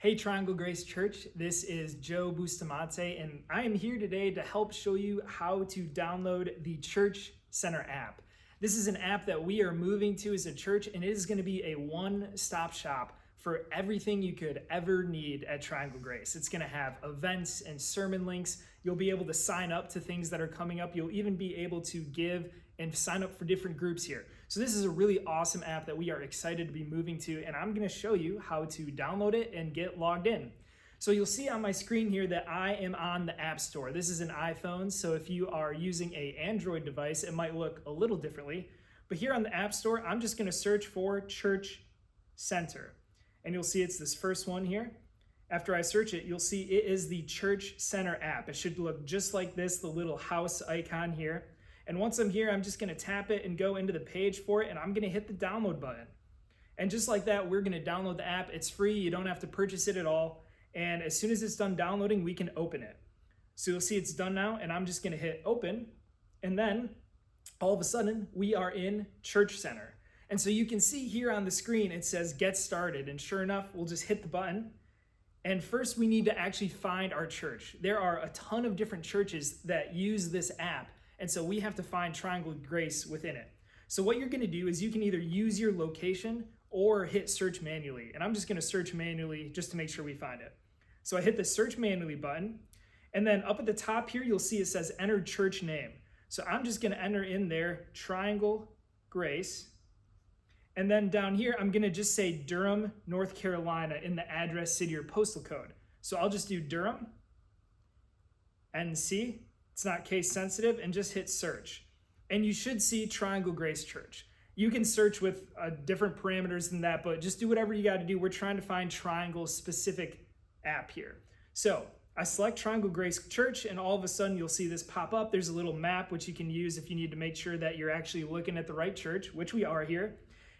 Hey Triangle Grace Church, this is Joe Bustamante, and I am here today to help show you how to download the Church Center app. This is an app that we are moving to as a church, and it is going to be a one-stop shop for everything you could ever need at Triangle Grace. It's going to have events and sermon links. You'll be able to sign up to things that are coming up. You'll even be able to give and sign up for different groups here. So this is a really awesome app that we are excited to be moving to, and I'm going to show you how to download it and get logged in. So you'll see on my screen here that I am on the App Store. This is an iPhone, so if you are using an Android device, it might look a little differently. But here on the App Store, I'm just going to search for Church Center. And you'll see it's this first one here. After I search it, you'll see it is the Church Center app. It should look just like this, the little house icon here. And once I'm here, I'm just going to tap it and go into the page for it, and I'm going to hit the download button. And just like that, we're going to download the app. It's free. You don't have to purchase it at all. And as soon as it's done downloading, we can open it. So you'll see it's done now, and I'm just going to hit open. And then all of a sudden, we are in Church Center. And so you can see here on the screen, it says get started. And sure enough, we'll just hit the button. And first, we need to actually find our church. There are a ton of different churches that use this app. And so we have to find Triangle Grace within it. So what you're going to do is you can either use your location or hit search manually. And I'm just going to search manually just to make sure we find it. So I hit the search manually button. And then up at the top here, you'll see it says enter church name. So I'm just going to enter in there Triangle Grace. And then down here, I'm going to just say Durham, North Carolina in the address, city, or postal code. So I'll just do Durham, NC. It's not case sensitive, and just hit search. And you should see Triangle Grace Church. You can search with different parameters than that, but just do whatever you got to do. We're trying to find Triangle specific app here. So I select Triangle Grace Church, and all of a sudden you'll see this pop up. There's a little map which you can use if you need to make sure that you're actually looking at the right church, which we are here.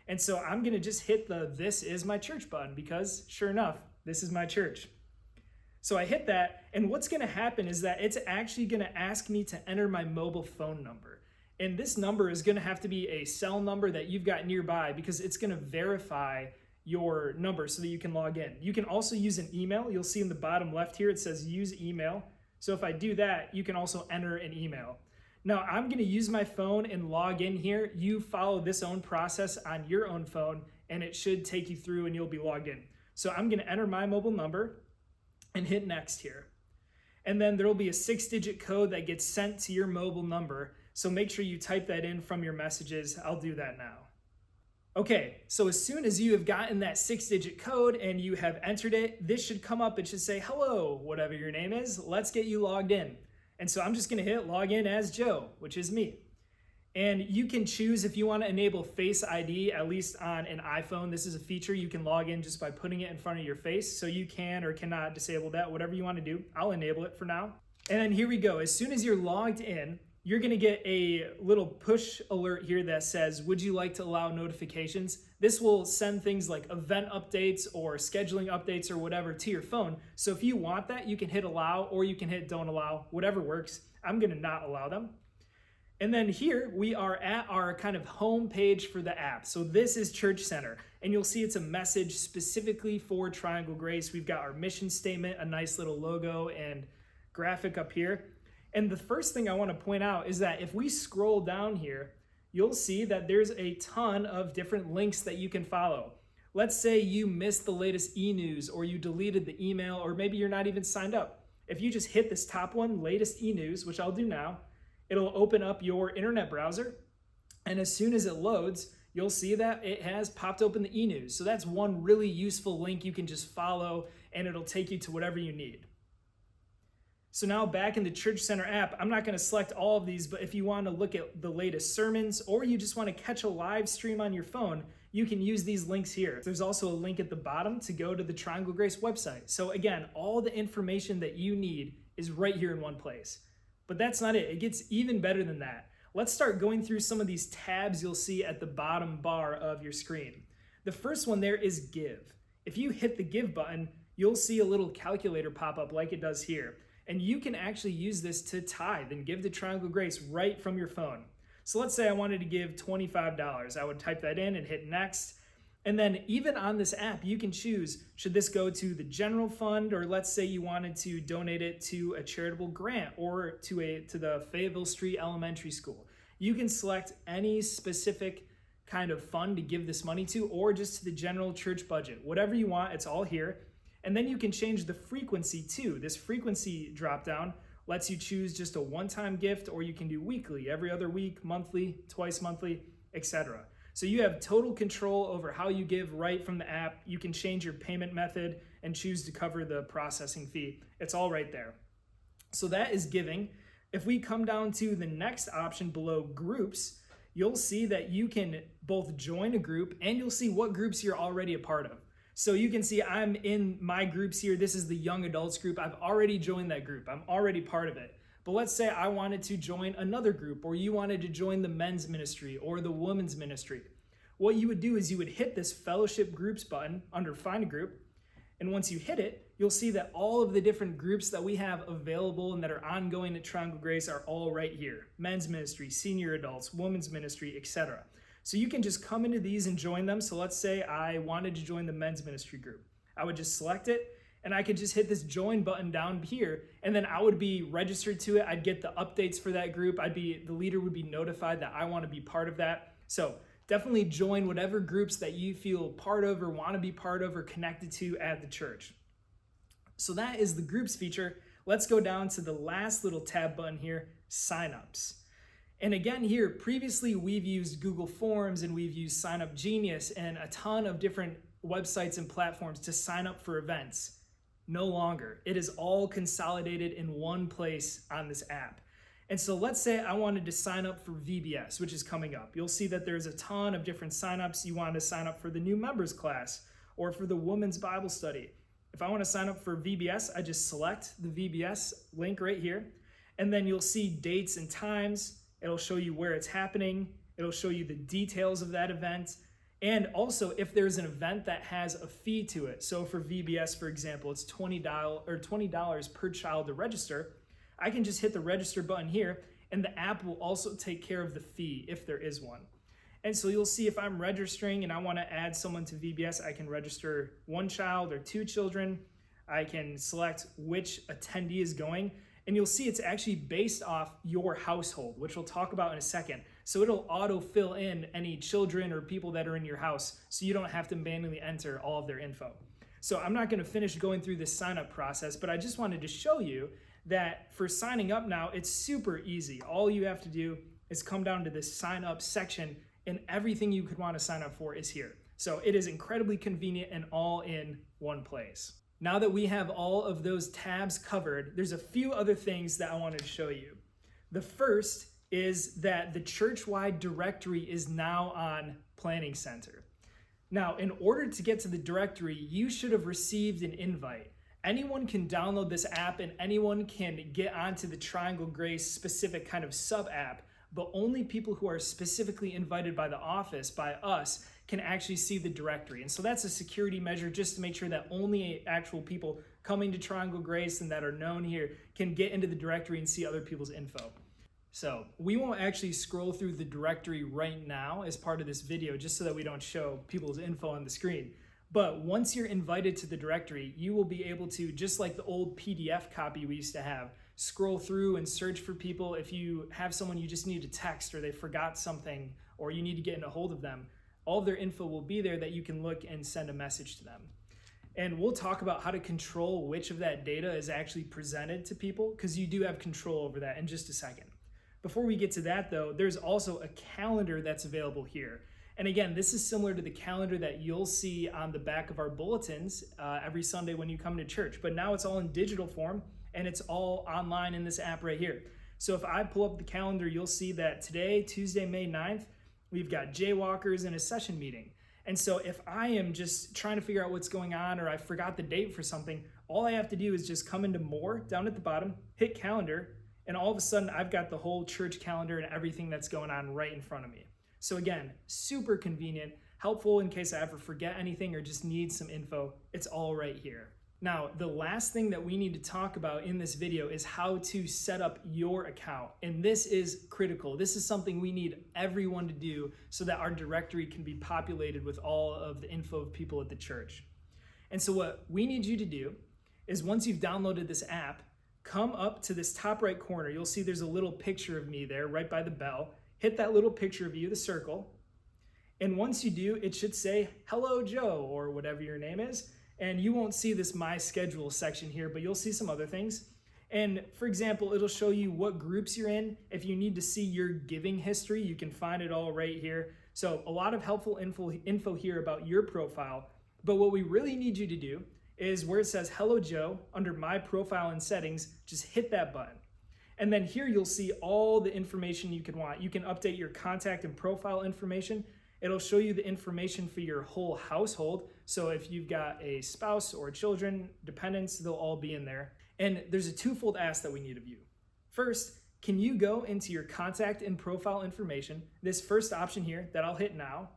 And so I'm going to just hit the This is my church button because sure enough, this is my church. So I hit that, and what's going to happen is that it's actually going to ask me to enter my mobile phone number. And this number is going to have to be a cell number that you've got nearby because it's going to verify your number so that you can log in. You can also use an email. You'll see in the bottom left here, it says use email. So if I do that, you can also enter an email. Now I'm going to use my phone and log in here. You follow this own process on your own phone, and it should take you through and you'll be logged in. So I'm going to enter my mobile number and hit next here. And then there will be a 6-digit code that gets sent to your mobile number. So make sure you type that in from your messages. I'll do that now. Okay, so as soon as you have gotten that 6-digit code and you have entered it, this should come up. It should say, hello, whatever your name is, let's get you logged in. And so I'm just gonna hit log in as Joe, which is me. And you can choose if you want to enable Face ID, at least on an iPhone. This is a feature you can log in just by putting it in front of your face. So you can or cannot disable that, whatever you want to do. I'll enable it for now. And then here we go. As soon as you're logged in, you're going to get a little push alert here that says, would you like to allow notifications? This will send things like event updates or scheduling updates or whatever to your phone. So if you want that, you can hit allow or you can hit don't allow, whatever works. I'm going to not allow them. And then here we are at our kind of home page for the app. So this is Church Center, and you'll see it's a message specifically for Triangle Grace. We've got our mission statement, a nice little logo and graphic up here. And the first thing I want to point out is that if we scroll down here, you'll see that there's a ton of different links that you can follow. Let's say you missed the latest e-news or you deleted the email, or maybe you're not even signed up. If you just hit this top one, latest e-news, which I'll do now, it'll open up your internet browser, and as soon as it loads, you'll see that it has popped open the e-news. So that's one really useful link you can just follow, and it'll take you to whatever you need. So now back in the Church Center app, I'm not going to select all of these, but if you want to look at the latest sermons, or you just want to catch a live stream on your phone, you can use these links here. There's also a link at the bottom to go to the Triangle Grace website. So again, all the information that you need is right here in one place. But that's not it. It gets even better than that. Let's start going through some of these tabs you'll see at the bottom bar of your screen. The first one there is Give. If you hit the Give button, you'll see a little calculator pop up like it does here. And you can actually use this to tithe and give to Triangle Grace right from your phone. So let's say I wanted to give $25. I would type that in and hit next. And then even on this app, you can choose, should this go to the general fund, or let's say you wanted to donate it to a charitable grant or to the Fayetteville Street Elementary School. You can select any specific kind of fund to give this money to, or just to the general church budget. Whatever you want, it's all here. And then you can change the frequency too. This frequency dropdown lets you choose just a one-time gift, or you can do weekly, every other week, monthly, twice monthly, etc. So you have total control over how you give right from the app. You can change your payment method and choose to cover the processing fee. It's all right there. So that is giving. If we come down to the next option below, groups, you'll see that you can both join a group and you'll see what groups you're already a part of. So you can see I'm in my groups here. This is the young adults group. I've already joined that group. I'm already part of it. But let's say I wanted to join another group, or you wanted to join the men's ministry or the women's ministry. What you would do is you would hit this fellowship groups button under find a group. And once you hit it, you'll see that all of the different groups that we have available and that are ongoing at Triangle Grace are all right here. Men's ministry, senior adults, women's ministry, etc. So you can just come into these and join them. So let's say I wanted to join the men's ministry group. I would just select it, and I could just hit this join button down here, and then I would be registered to it. I'd get the updates for that group. The leader would be notified that I want to be part of that. So definitely join whatever groups that you feel part of or want to be part of or connected to at the church. So that is the groups feature. Let's go down to the last little tab button here, signups. And again here, previously we've used Google Forms and we've used Sign Up Genius and a ton of different websites and platforms to sign up for events. No longer. It is all consolidated in one place on this app. And so let's say I wanted to sign up for VBS, which is coming up. You'll see that there's a ton of different signups. You want to sign up for the new members class or for the women's Bible study. If I want to sign up for VBS, I just select the VBS link right here. And then you'll see dates and times. It'll show you where it's happening. It'll show you the details of that event. And also if there's an event that has a fee to it. So for VBS, for example, it's $20 per child to register. I can just hit the register button here, and the app will also take care of the fee if there is one. And so you'll see if I'm registering and I want to add someone to VBS, I can register one child or two children. I can select which attendee is going, and you'll see it's actually based off your household, which we'll talk about in a second. So it'll auto fill in any children or people that are in your house, so you don't have to manually enter all of their info. So I'm not going to finish going through this sign up process, but I just wanted to show you that for signing up now, it's super easy. All you have to do is come down to this sign up section, and everything you could want to sign up for is here. So it is incredibly convenient and all in one place. Now that we have all of those tabs covered, there's a few other things that I wanted to show you. The first is that the church-wide directory is now on Planning Center. Now, in order to get to the directory, you should have received an invite. Anyone can download this app and anyone can get onto the Triangle Grace specific kind of sub-app, but only people who are specifically invited by the office, by us, can actually see the directory. And so that's a security measure just to make sure that only actual people coming to Triangle Grace and that are known here can get into the directory and see other people's info. So we won't actually scroll through the directory right now as part of this video, just so that we don't show people's info on the screen. But once you're invited to the directory, you will be able to, just like the old PDF copy we used to have, scroll through and search for people. If you have someone you just need to text, or they forgot something, or you need to get in a hold of them, all of their info will be there that you can look and send a message to them. And we'll talk about how to control which of that data is actually presented to people, because you do have control over that in just a second. Before we get to that though, there's also a calendar that's available here. And again, this is similar to the calendar that you'll see on the back of our bulletins every Sunday when you come to church. But now it's all in digital form, and it's all online in this app right here. So if I pull up the calendar, you'll see that today, Tuesday, May 9th, we've got jaywalkers and a session meeting. And so if I am just trying to figure out what's going on, or I forgot the date for something, all I have to do is just come into More down at the bottom, hit Calendar, and all of a sudden I've got the whole church calendar and everything that's going on right in front of me. So again, super convenient, helpful in case I ever forget anything or just need some info. It's all right here. Now, the last thing that we need to talk about in this video is how to set up your account. And this is critical. This is something we need everyone to do so that our directory can be populated with all of the info of people at the church. And so what we need you to do is, once you've downloaded this app, come up to this top right corner. You'll see there's a little picture of me there right by the bell. Hit that little picture of you, the circle. And once you do, it should say, "Hello, Joe," or whatever your name is. And you won't see this My Schedule section here, but you'll see some other things. And for example, it'll show you what groups you're in. If you need to see your giving history, you can find it all right here. So a lot of helpful info here about your profile. But what we really need you to do is, where it says "Hello, Joe," under My Profile and Settings, just hit that button. And then here you'll see all the information you can want. You can update your contact and profile information. It'll show you the information for your whole household. So if you've got a spouse or children, dependents, they'll all be in there. And there's a twofold ask that we need of you. First, can you go into your contact and profile information, this first option here that I'll hit now,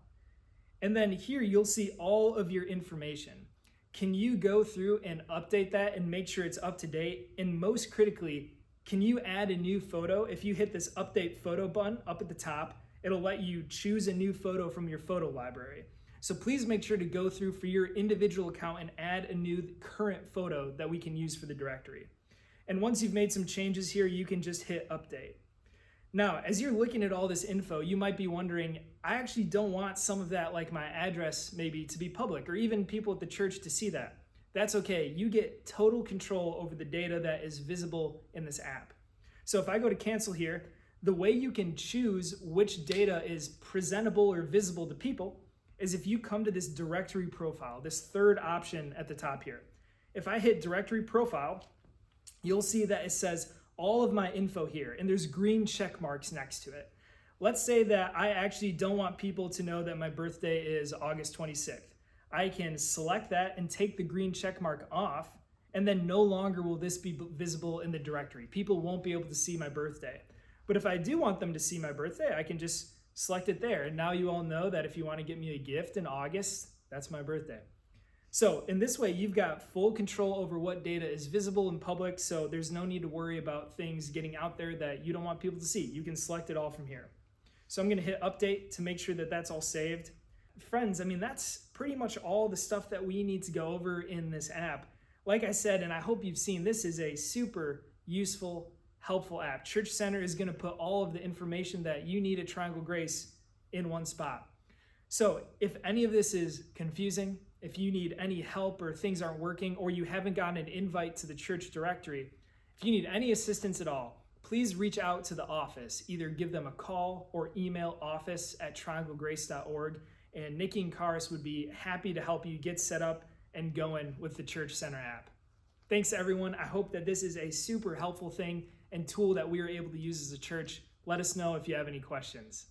and then here you'll see all of your information. Can you go through and update that and make sure it's up to date? And most critically, can you add a new photo? If you hit this update photo button up at the top, it'll let you choose a new photo from your photo library. So please make sure to go through for your individual account and add a new current photo that we can use for the directory. And once you've made some changes here, you can just hit update. Now, as you're looking at all this info, you might be wondering, I actually don't want some of that, like my address maybe, to be public, or even people at the church to see that. That's okay. You get total control over the data that is visible in this app. So if I go to cancel here, the way you can choose which data is presentable or visible to people is if you come to this directory profile, this third option at the top here. If I hit directory profile, you'll see that it says all of my info here, and there's green check marks next to it. Let's say that I actually don't want people to know that my birthday is August 26th. I can select that and take the green check mark off, and then no longer will this be visible in the directory. People won't be able to see my birthday. But if I do want them to see my birthday, I can just select it there. And now you all know that if you want to get me a gift in August, that's my birthday. So in this way, you've got full control over what data is visible in public, so there's no need to worry about things getting out there that you don't want people to see. You can select it all from here. So I'm going to hit update to make sure that that's all saved. Friends, I mean, that's pretty much all the stuff that we need to go over in this app. Like I said, and I hope you've seen, this is a super useful, helpful app. Church Center is going to put all of the information that you need at Triangle Grace in one spot. So if any of this is confusing, if you need any help or things aren't working, or you haven't gotten an invite to the church directory, if you need any assistance at all, please reach out to the office. Either give them a call or email office@trianglegrace.org, and Nikki and Karis would be happy to help you get set up and going with the Church Center app. Thanks everyone. I hope that this is a super helpful thing and tool that we are able to use as a church. Let us know if you have any questions.